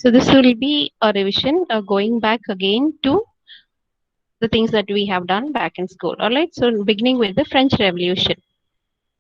So this will be a revision going back again to the things that we have done back in school. All right. So beginning with the French Revolution.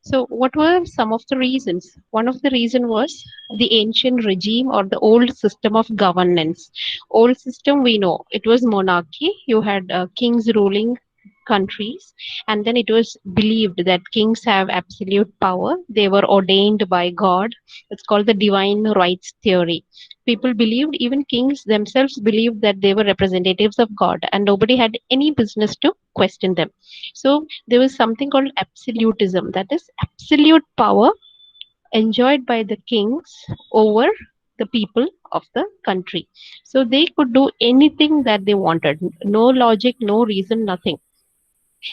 So what were some of the reasons? One of the reason was the ancient regime or the old system of governance. Old system we know it was monarchy. You had kings ruling countries, and then it was believed that kings have absolute power. They were ordained by God. It's called the divine rights theory. People believed, even kings themselves believed, that they were representatives of God, and nobody had any business to question them. So there was something called absolutism, that is absolute power enjoyed by the kings over the people of the country. So they could do anything that they wanted, no logic, no reason, nothing.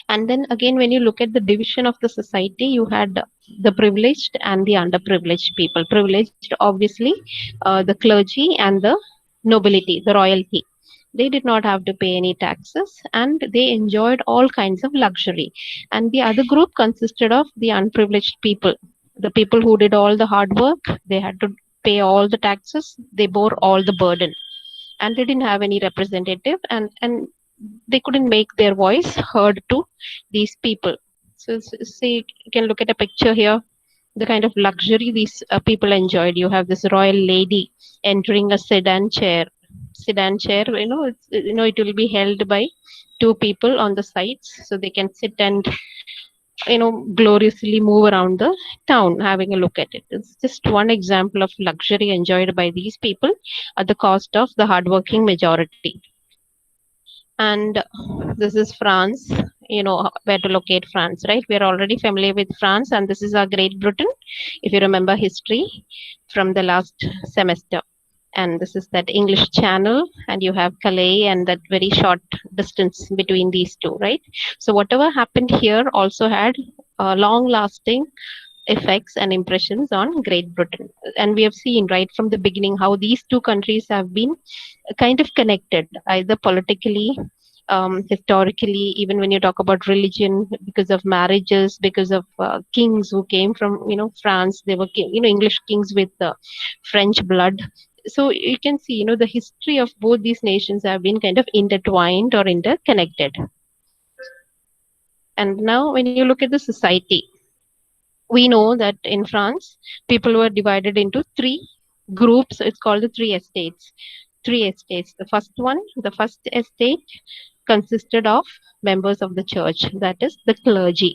And then again, when you look at the division of the society, you had the privileged and the underprivileged people. Privileged, obviously, the clergy and the nobility, the royalty. They did not have to pay any taxes and they enjoyed all kinds of luxury. And the other group consisted of the unprivileged people, the people who did all the hard work. They had to pay all the taxes, they bore all the burden, and they didn't have any representative, and they couldn't make their voice heard to these people. So see, you can look at a picture here, the kind of luxury these people enjoyed. You have this royal lady entering a sedan chair, it will be held by two people on the sides, so they can sit and gloriously move around the town having a look at it. It's just one example of luxury enjoyed by these people at the cost of the hardworking majority. And this is France, where to locate France, right? We are already familiar with France, and this is our Great Britain, if you remember history from the last semester. And this is that English Channel, and you have Calais and that very short distance between these two, right? So whatever happened here also had long lasting effects and impressions on Great Britain. And we have seen right from the beginning how these two countries have been kind of connected, either politically, historically, even when you talk about religion, because of marriages, because of kings who came from, France. They were, English kings with French blood. So you can see, the history of both these nations have been kind of intertwined or interconnected. And now when you look at the society, we know that in France, people were divided into three groups. It's called the three estates. Three estates. The first estate consisted of members of the church, that is the clergy.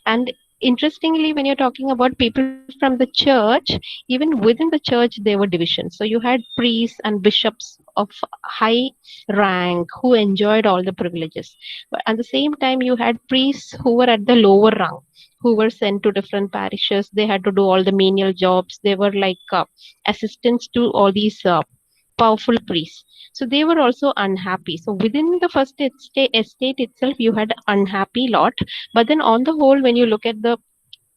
And interestingly, when you're talking about people from the church, even within the church, there were divisions. So you had priests and bishops of high rank who enjoyed all the privileges. But at the same time, you had priests who were at the lower rung, who were sent to different parishes. They had to do all the menial jobs. They were like assistants to all these powerful priests. So they were also unhappy. So within the first estate itself, you had unhappy lot. But then on the whole, when you look at the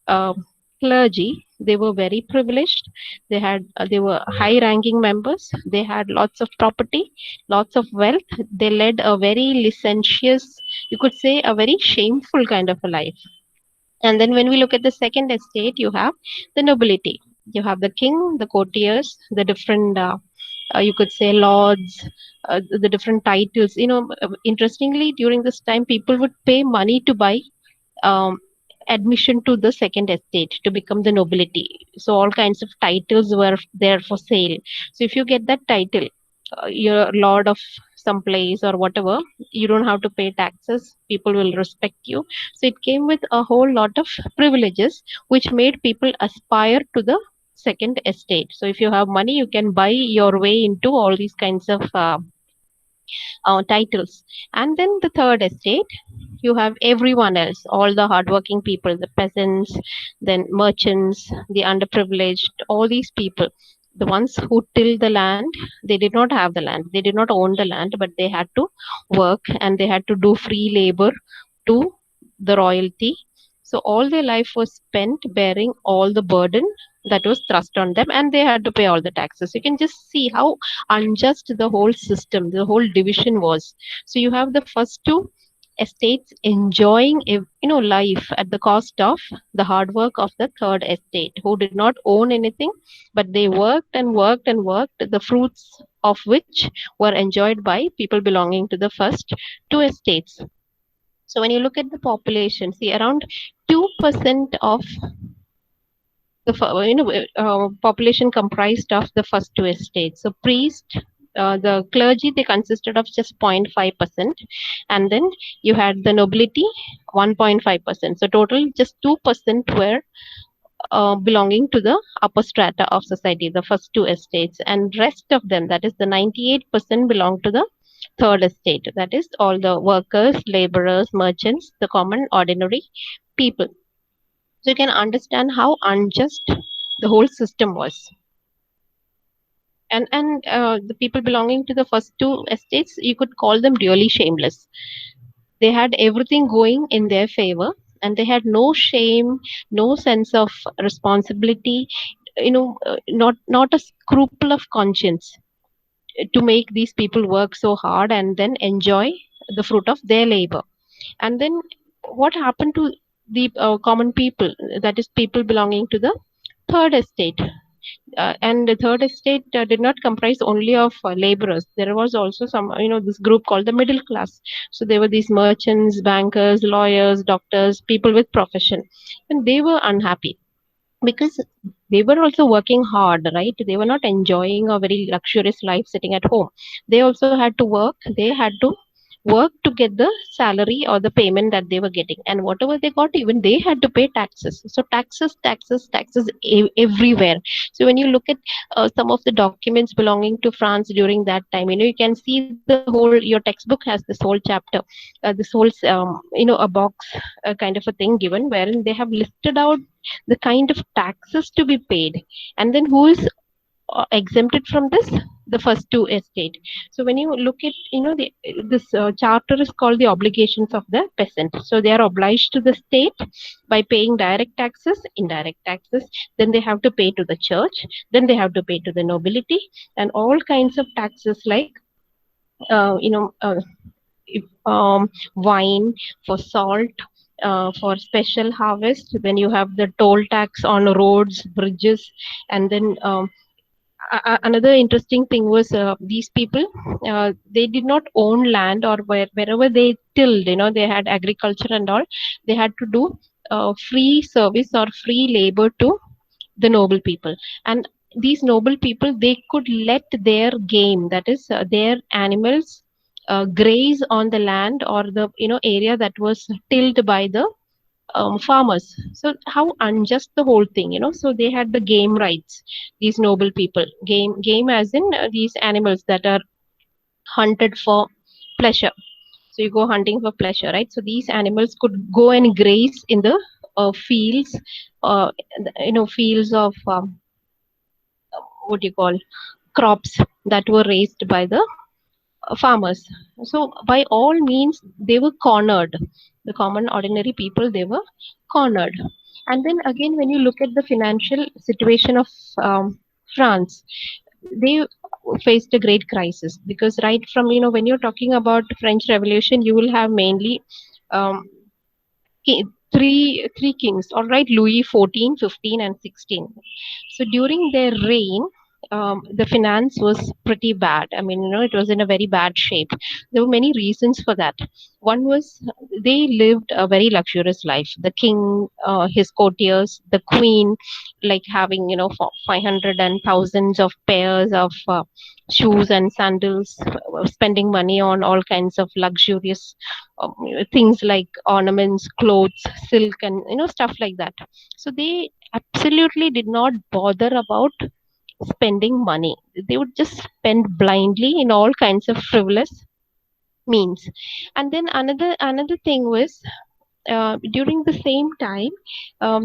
uh, clergy, they were very privileged. They were high ranking members. They had lots of property, lots of wealth. They led a very licentious, you could say a very shameful kind of a life. And then when we look at the second estate, you have the nobility. You have the king, the courtiers, the different, you could say, lords, the different titles. Interestingly, during this time, people would pay money to buy um, admission to the second estate to become the nobility. So all kinds of titles were there for sale. So if you get that title, you're lord of some place or whatever, you don't have to pay taxes. People will respect you. So it came with a whole lot of privileges, which made people aspire to the second estate. So if you have money, you can buy your way into all these kinds of titles. And then the third estate, you have everyone else, all the hardworking people, the peasants, then merchants, the underprivileged, all these people. The ones who till the land, they did not have the land, they did not own the land, but they had to work and they had to do free labor to the royalty. So all their life was spent bearing all the burden that was thrust on them, and they had to pay all the taxes. You can just see how unjust the whole system, the whole division was. So you have the first two estates enjoying life at the cost of the hard work of the third estate, who did not own anything, but they worked and worked and worked. The fruits of which were enjoyed by people belonging to the first two estates. So when you look at the population, see around 2% of the population comprised of the first two estates. So priest, the clergy, they consisted of just 0.5%, and then you had the nobility 1.5%. So total just 2% were belonging to the upper strata of society, the first two estates, and rest of them, that is the 98%, belong to the third estate, that is all the workers, laborers, merchants, the common ordinary people. So you can understand how unjust the whole system was. And the people belonging to the first two estates, you could call them really shameless. They had everything going in their favor, and they had no shame, no sense of responsibility, not a scruple of conscience to make these people work so hard and then enjoy the fruit of their labor. And then what happened to the common people, that is people belonging to the third estate? And the third estate did not comprise only of laborers. There was also some, this group called the middle class. So there were these merchants, bankers, lawyers, doctors, people with profession, and they were unhappy because they were also working hard, right? They were not enjoying a very luxurious life sitting at home. They also had to work. They had to work to get the salary or the payment that they were getting, and whatever they got, even they had to pay taxes. So taxes, taxes, taxes everywhere. So when you look at some of the documents belonging to France during that time, you can see the whole, your textbook has this whole chapter, this whole a box kind of a thing given, wherein they have listed out the kind of taxes to be paid, and then who is exempted from this, the first two estate. So when you look at, this charter is called the obligations of the peasant. So they are obliged to the state by paying direct taxes, indirect taxes, then they have to pay to the church, then they have to pay to the nobility, and all kinds of taxes like uh, you know uh, wine, for salt, for special harvest. Then you have the toll tax on roads, bridges, and then another interesting thing was these people, they did not own land, or wherever they tilled, they had agriculture and all. They had to do free service or free labor to the noble people, and these noble people, they could let their game, that is their animals, graze on the land or the area that was tilled by the farmers. So how unjust the whole thing, so they had the game rights, these noble people. Game as in these animals that are hunted for pleasure. So you go hunting for pleasure, right? So these animals could go and graze in the fields, uh, fields of what do you call, crops that were raised by the farmers. So by all means, they were cornered. The common ordinary people, they were cornered. And then again, when you look at the financial situation of France, they faced a great crisis, because right from, when you're talking about French Revolution, you will have mainly um, three kings, all right, Louis 14, 15, and 16. So during their reign, the finance was pretty bad. I mean, it was in a very bad shape. There were many reasons for that. One was they lived a very luxurious life. The king, his courtiers, the queen, like having, 500 and thousands of pairs of shoes and sandals, spending money on all kinds of luxurious um, things like ornaments, clothes, silk, and stuff like that. So they absolutely did not bother about spending money. They would just spend blindly in all kinds of frivolous means. And then another thing was, during the same time,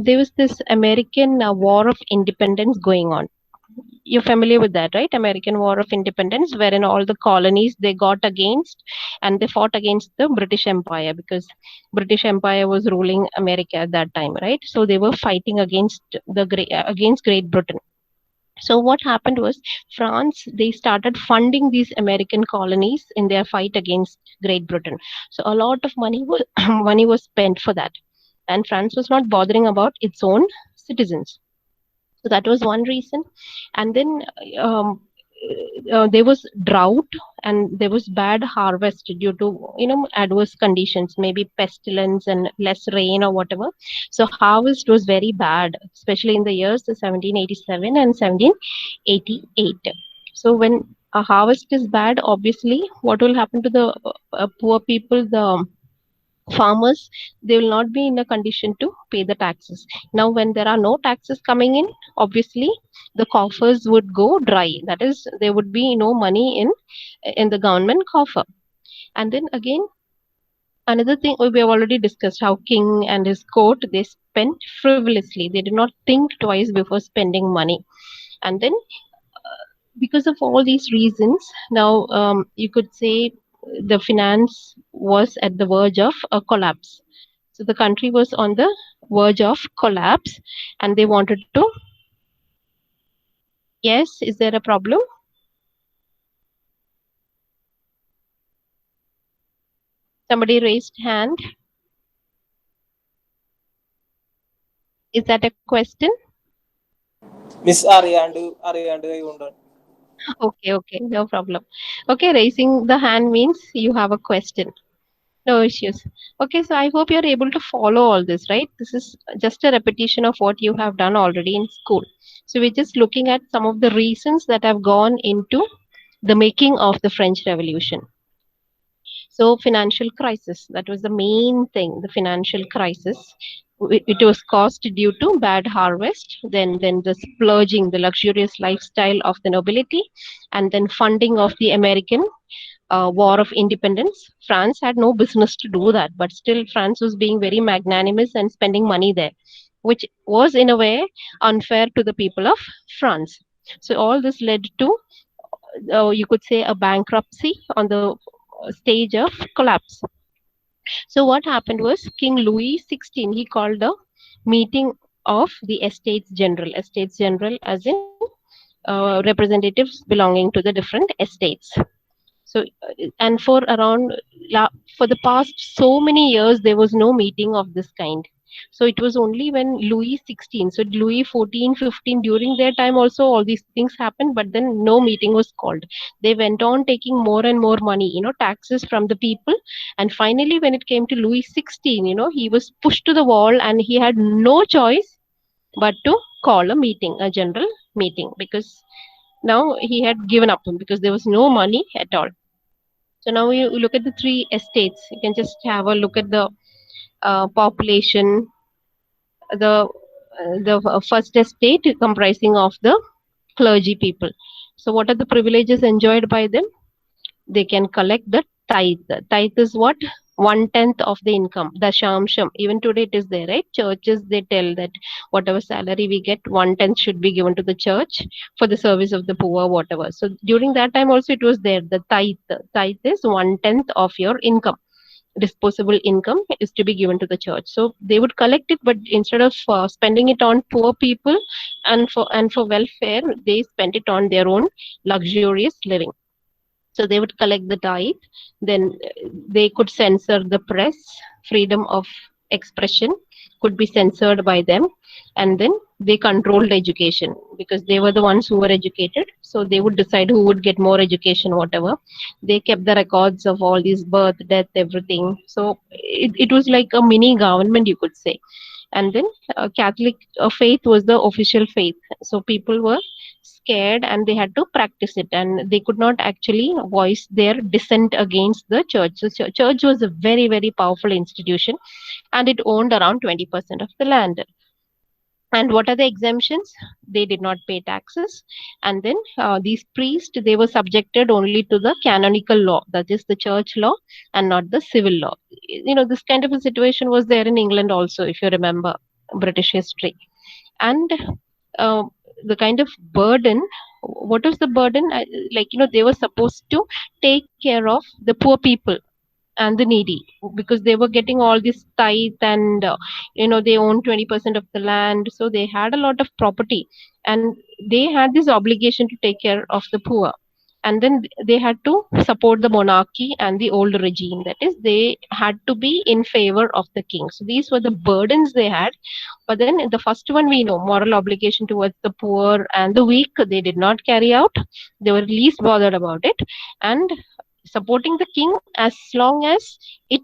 there was this American War of Independence going on. You're familiar with that, right? American War of Independence, wherein all the colonies, they got against, and they fought against the British Empire, because British Empire was ruling America at that time, right? So they were fighting against against Great Britain. So what happened was, France, they started funding these American colonies in their fight against Great Britain. So a lot of money was money was spent for that, and France was not bothering about its own citizens. So that was one reason. And then there was drought and there was bad harvest due to adverse conditions, maybe pestilence and less rain or whatever. So harvest was very bad, especially in the years 1787 and 1788. So when a harvest is bad, obviously what will happen to the poor people, the farmers, they will not be in a condition to pay the taxes. Now when there are no taxes coming in, obviously the coffers would go dry, that is there would be no money in the government coffer. And then again, another thing we have already discussed, how king and his court, they spent frivolously, they did not think twice before spending money. And then because of all these reasons, now you could say the finance was at the verge of a collapse. So the country was on the verge of collapse and they wanted to. Yes, is there a problem? Somebody raised hand. Is that a question? Miss അറിയാണ്ട് കൈകൊണ്ടാണ്. Okay, no problem. Okay, raising the hand means you have a question. No issues. Okay, so I hope you're able to follow all this, right? This is just a repetition of what you have done already in school. So we're just looking at some of the reasons that have gone into the making of the French Revolution. So financial crisis, that was the main thing, the financial crisis. It was caused due to bad harvest, then the splurging, the luxurious lifestyle of the nobility, and then funding of the American War of Independence. France had no business to do that, but still France was being very magnanimous and spending money there, which was in a way unfair to the people of France. So all this led to, you could say, a bankruptcy on the stage of collapse. So what happened was King Louis XVI, he called a meeting of the Estates General as in representatives belonging to the different estates. So, and for around for the past so many years, there was no meeting of this kind. So it was only when Louis XVI, so Louis 14, 15, during their time also all these things happened, but then no meeting was called. They went on taking more and more money, taxes from the people. And finally, when it came to Louis XVI, he was pushed to the wall and he had no choice but to call a meeting, a general meeting, because now he had given up because there was no money at all. So now you look at the three estates. You can just have a look at the population. The first estate comprising of the clergy people. So what are the privileges enjoyed by them? They can collect the tithe. Tithe is what? 1/10 of the income. The shamsham. Even today it is there, right? Churches, they tell that whatever salary we get, 1/10 should be given to the church for the service of the poor, whatever. So during that time also it was there. The tithe. Tithe is 1/10 of your income. Disposable income is to be given to the church. So they would collect it, but instead of spending it on poor people and for welfare, they spent it on their own luxurious living. So they would collect the tithe, then they could censor the press, freedom of expression could be censored by them, and then they controlled education because they were the ones who were educated. So they would decide who would get more education, whatever. They kept the records of all these birth, death, everything. So it was like a mini government, you could say. And then Catholic faith was the official faith. So people were scared and they had to practice it, and they could not actually voice their dissent against the church. So church was a very, very powerful institution and it owned around 20% of the land. And what are the exemptions? They did not pay taxes. And then these priests, they were subjected only to the canonical law, that is the church law, and not the civil law. This kind of a situation was there in England also, if you remember British history. And uh, the kind of burden, what was the burden? They were supposed to take care of the poor people and the needy because they were getting all this tithe, and they owned 20% of the land, so they had a lot of property and they had this obligation to take care of the poor. and then they had to support the monarchy and the old regime. That is, they had to be in favor of the king. So these were the burdens they had. But then the first one, we know, moral obligation towards the poor and the weak, they did not carry out. They were least bothered about it, and supporting the king as long as it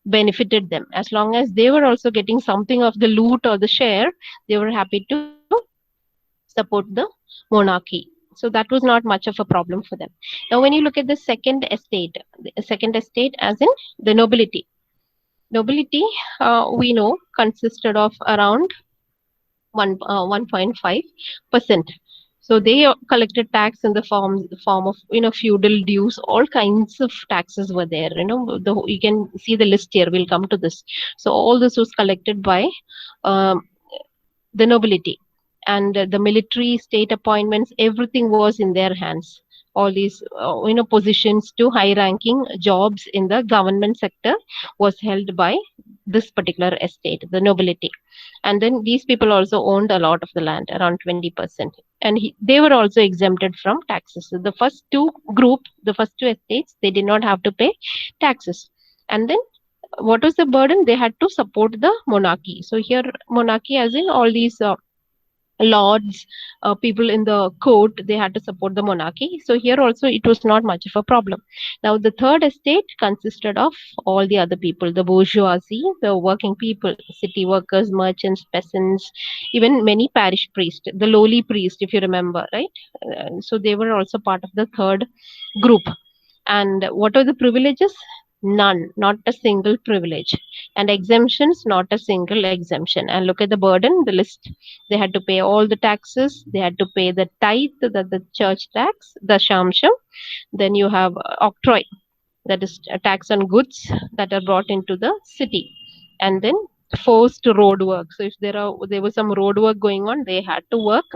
benefited them, as long as they were also getting something of the loot or the share, they were happy to support the monarchy. So that was not much of a problem for them. Now, when you look at the second estate, as in the nobility, nobility, we know, consisted of around 1.5%. So they collected tax in the form of feudal dues. All kinds of taxes were there. You can see the list here. We'll come to this. So all this was collected by um, the nobility, and the military state appointments, everything was in their hands. All these positions to high ranking jobs in the government sector was held by this particular estate, the nobility. And then these people also owned a lot of the land, around 20%, and they were also exempted from taxes. So the first two estates, they did not have to pay taxes. And then what was the burden? They had to support the monarchy. So here, monarchy as in all these lords, people in the court, they had to support the monarchy. So here also it was not much of a problem. Now the third estate consisted of all the other people, the bourgeoisie, the working people, city workers, merchants, peasants, even many parish priests, the lowly priest, if you remember, right? So they were also part of the third group. And what are the privileges? None, not a single privilege. And exemptions, not a single exemption. And look at the burden, the list. They had to pay all the taxes. They had to pay the tithe, the church tax, the shamsham. Then you have octroi, that is a tax on goods that are brought into the city. And then forced road work. So if there was some road work going on, they had to work.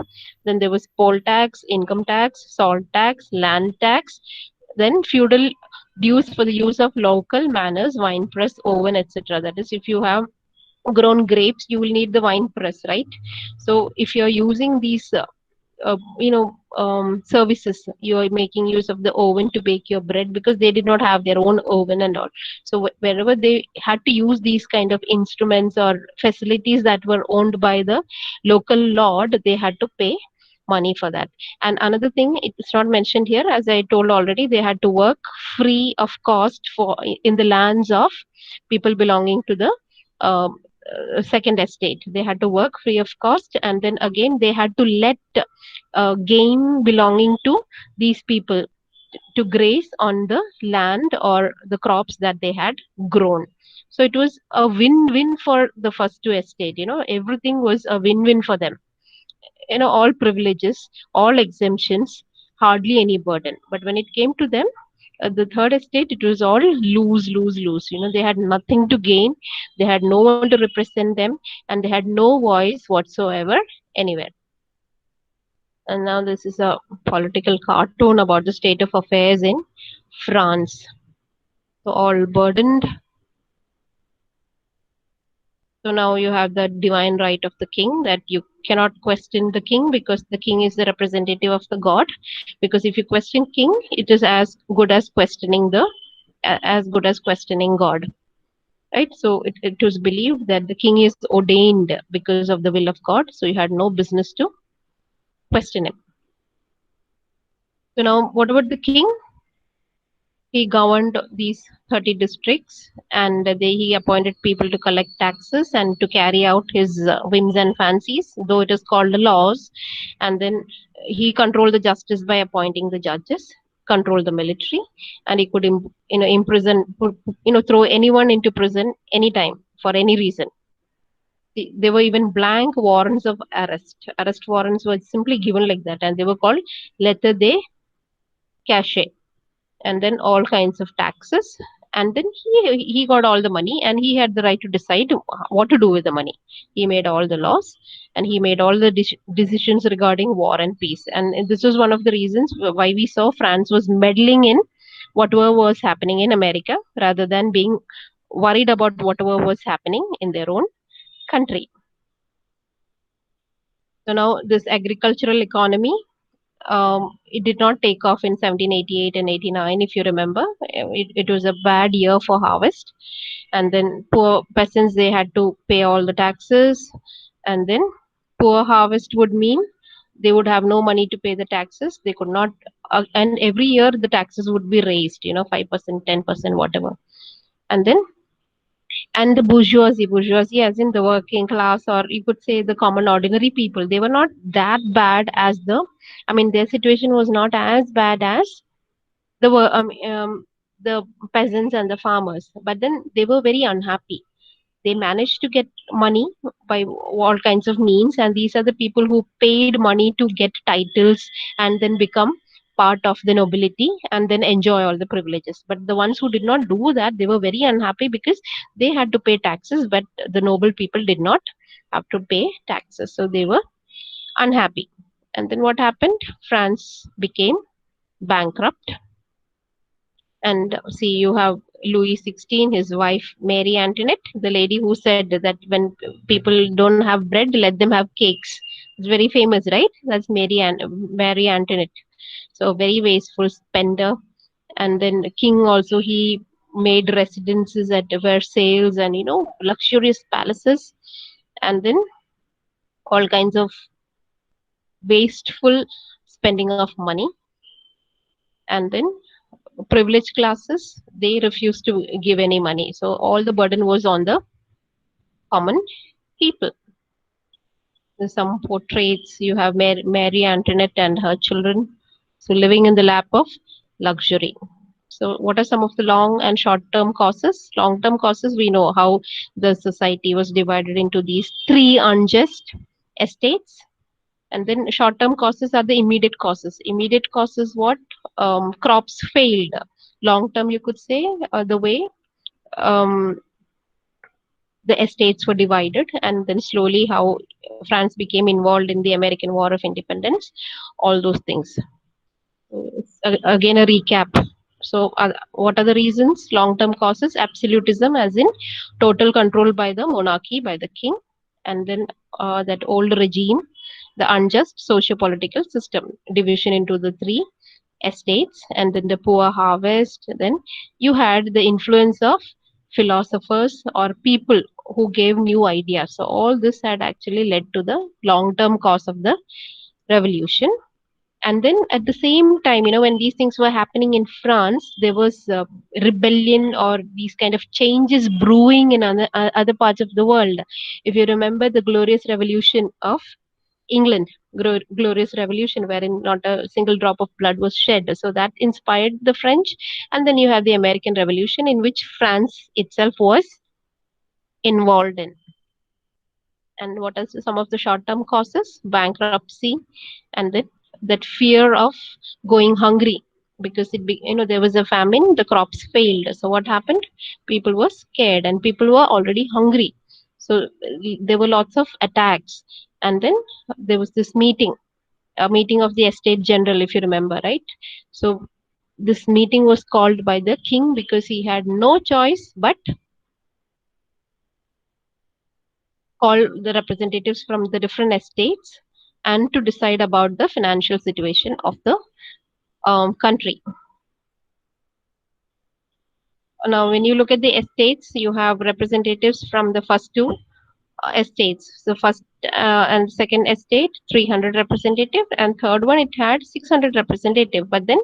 Then there was poll tax, income tax, salt tax, land tax. Then feudal dues for the use of local manors, wine press, oven, etc. That is, if you have grown grapes, you will need the wine press, right? So if you're using these services, you are making use of the oven to bake your bread, because they did not have their own oven and all. So wherever they had to use these kind of instruments or facilities that were owned by the local lord, they had to pay money for that. And another thing, it's not mentioned here, as I told already, they had to work free of cost for in the lands of people belonging to the second estate. They had to work free of cost, and then again they had to let game belonging to these people to graze on the land or the crops that they had grown. So it was a win-win for the first two estate. Everything was a win-win for them. All privileges, all exemptions, hardly any burden. But when it came to them, the third estate, it was all lose, lose, lose. They had nothing to gain, they had no one to represent them, and they had no voice whatsoever anywhere. And now this is a political cartoon about the state of affairs in France. So all burdened. So now you have the divine right of the king, that you cannot question the king, because the king is the representative of the god. Because if you question king, it is as good as questioning God, right? So it was believed that the king is ordained because of the will of God, so you had no business to question him. So now, what about the king? He governed these 30 districts, and he appointed people to collect taxes and to carry out his whims and fancies, though it is called the laws. And then he controlled the justice by appointing the judges, controlled the military, and he could imprison, throw anyone into prison anytime for any reason. There were even blank warrants of arrest. Arrest warrants were simply given like that, and they were called lettre de cachet. And then all kinds of taxes. And then he got all the money, and he had the right to decide what to do with the money. He made all the laws, and he made all the decisions regarding war and peace. And this was one of the reasons why we saw France was meddling in whatever was happening in America, rather than being worried about whatever was happening in their own country. So now this agricultural economy, it did not take off in 1788 and 89, if you remember. It was a bad year for harvest. And then poor peasants, they had to pay all the taxes. And then poor harvest would mean they would have no money to pay the taxes. They could not, and every year the taxes would be raised, 5%, 10%, whatever. And then and the bourgeoisie as in the working class, or you could say the common ordinary people, they were not that bad as I mean, their situation was not as bad as the the peasants and the farmers, but then they were very unhappy. They managed to get money by all kinds of means, and these are the people who paid money to get titles and then become part of the nobility and then enjoy all the privileges. But the ones who did not do that, they were very unhappy because they had to pay taxes, but the noble people did not have to pay taxes, so they were unhappy. And then what happened? France became bankrupt. And see, you have Louis XVI, his wife Mary Antoinette, the lady who said that when people don't have bread, let them have cakes. It's very famous, right? That's Mary Antoinette. So very wasteful spender. And then the king also, he made residences at Versailles and luxurious palaces, and then all kinds of wasteful spending of money. And then privileged classes, they refused to give any money, so all the burden was on the common people. There's some portraits, you have Mary Antoinette and her children, so living in the lap of luxury. So what are some of the long and short term causes? Long term causes, we know how the society was divided into these three unjust estates. And then short term causes are the immediate causes. Immediate causes, what? Crops failed. Long term, you could say, the way um, the estates were divided, and then slowly how France became involved in the American War of Independence, all those things. So it's again a recap. So what are the reasons? Long term causes: absolutism, as in total control by the monarchy, by the king, and then that old regime, the unjust socio-political system, division into the three estates, and then the poor harvest. Then you had the influence of philosophers or people who gave new ideas. So all this had actually led to the long-term cause of the revolution. And then at the same time, when these things were happening in France, there was rebellion or these kind of changes brewing in other parts of the world. If you remember the glorious revolution of England, glorious revolution, wherein not a single drop of blood was shed. So that inspired the French. And then you have the American Revolution, in which France itself was involved in. And what are some of the short-term causes? Bankruptcy, and then that fear of going hungry, because there was a famine, the crops failed. So what happened? People were scared, and people were already hungry. So there were lots of attacks. And then there was this meeting, a meeting of the estate general, if you remember, right? So this meeting was called by the king because he had no choice but call the representatives from the different estates and to decide about the financial situation of the country. Now, when you look at the estates, you have representatives from the first two estates. So first and second estate, 300 representative, and third one, it had 600 representative. But then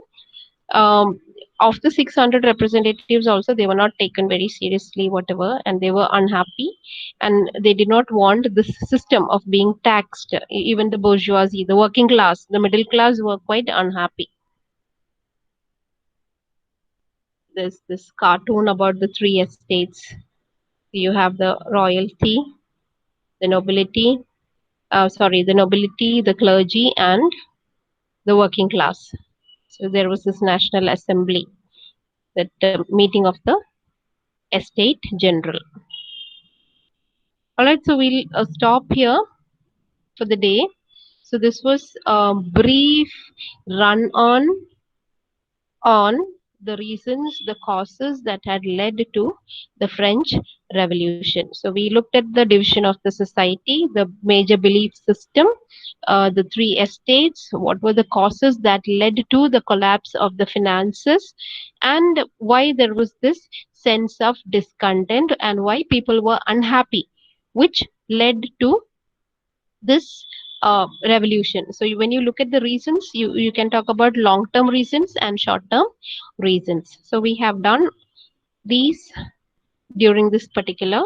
um, of the 600 representatives also, they were not taken very seriously, whatever, and they were unhappy, and they did not want this system of being taxed. Even the bourgeoisie, the working class, the middle class were quite unhappy. There's this cartoon about the three estates. You have the royalty, the nobility, the nobility, the clergy, and the working class. So there was this national assembly, that meeting of the estate general. All right, so we'll stop here for the day. So this was a brief run on the reasons, the causes that had led to the French revolution. So we looked at the division of the society, the major belief system, the three estates, what were the causes that led to the collapse of the finances, and why there was this sense of discontent and why people were unhappy, which led to this revolution. So when you look at the reasons, you can talk about long-term reasons and short-term reasons. So we have done these during this particular